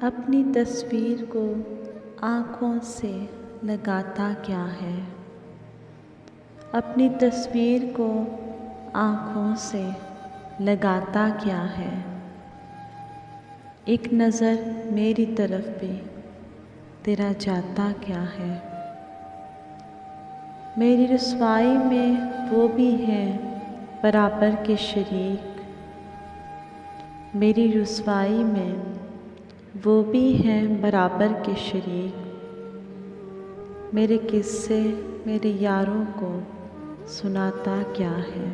अपनी तस्वीर को आँखों से लगाता क्या है। अपनी तस्वीर को आँखों से लगाता क्या है। एक नज़र मेरी तरफ भी तेरा जाता क्या है। मेरी रुसवाई में वो भी हैं बराबर के शरीक। मेरी रुसवाई में वो भी हैं बराबर के शरीक। मेरे किस्से मेरे यारों को सुनाता क्या है।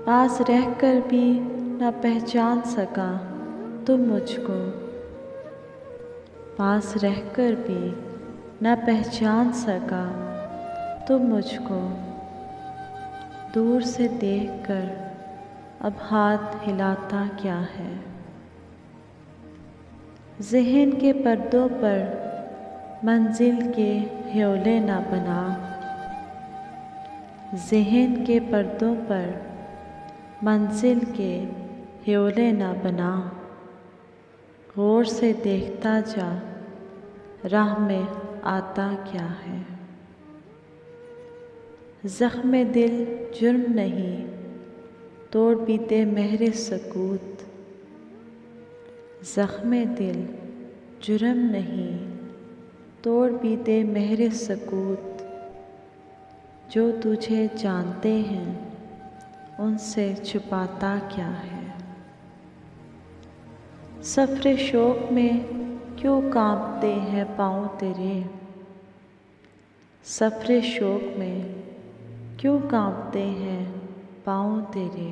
पास रहकर भी न पहचान सका तुम मुझको। पास रहकर भी न पहचान सका तुम मुझको। दूर से देखकर अब हाथ हिलाता क्या है। ज़हन के पर्दों पर मंजिल के ह्योले न बना। ज़हन के पर्दों पर मंजिल के ह्योले न बना। गौर से देखता जा राह में आता क्या है। ज़ख्म दिल जुर्म नहीं तोड़ भी दे महरे सकूत। ज़ख्म दिल जुर्म नहीं तोड़ भी दे महरे सकूत। जो तुझे जानते हैं उनसे छुपाता क्या है। सफ़रे शौक़ में क्यों कांपते हैं पाँव तेरे। सफ़रे शौक़ में क्यों कांपते हैं पाँव तेरे।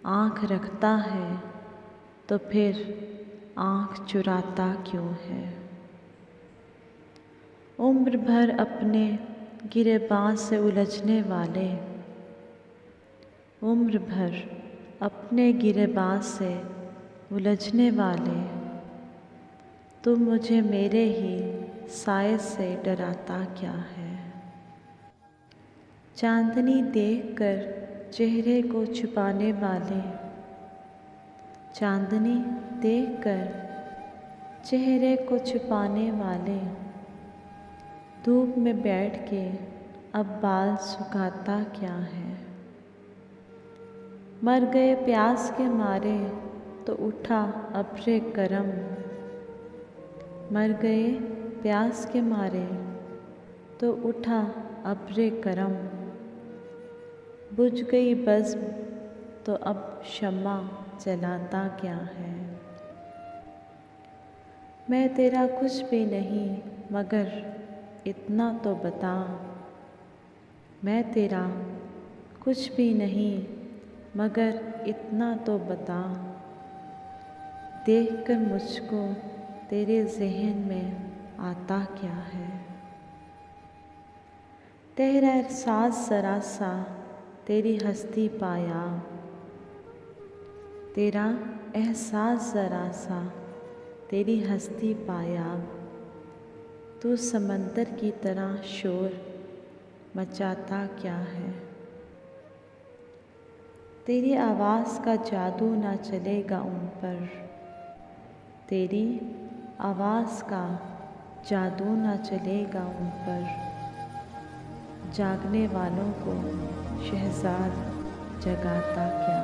आँख रखता है तो फिर आँख चुराता क्यों है। उम्र भर अपने गिरेबान से उलझने वाले। उम्र भर अपने गिरेबान से उलझने वाले। तुम मुझे मेरे ही साए से डराता क्या है। चांदनी देखकर चेहरे को छुपाने वाले। चांदनी देखकर चेहरे को छुपाने वाले। धूप में बैठ के अब बाल सुखाता क्या है। मर गए प्यास के मारे तो उठा अब्रे करम। मर गए प्यास के मारे तो उठा अब्रे करम। बुझ गई बज़्म तो अब शम्मा जलाता क्या है। मैं तेरा कुछ भी नहीं मगर इतना तो बता। मैं तेरा कुछ भी नहीं मगर इतना तो बता। देखकर मुझको तेरे ज़हन में आता क्या है। तेरा एहसास ज़रा सा तेरी हस्ती पाया। तेरा एहसास ज़रा सा तेरी हस्ती पाया। तू समंदर की तरह शोर मचाता क्या है। तेरी आवाज़ का जादू ना चलेगा उन पर। तेरी आवाज़ का जादू ना चलेगा उन पर। जागने वालों को शहज़ाद जगाता क्या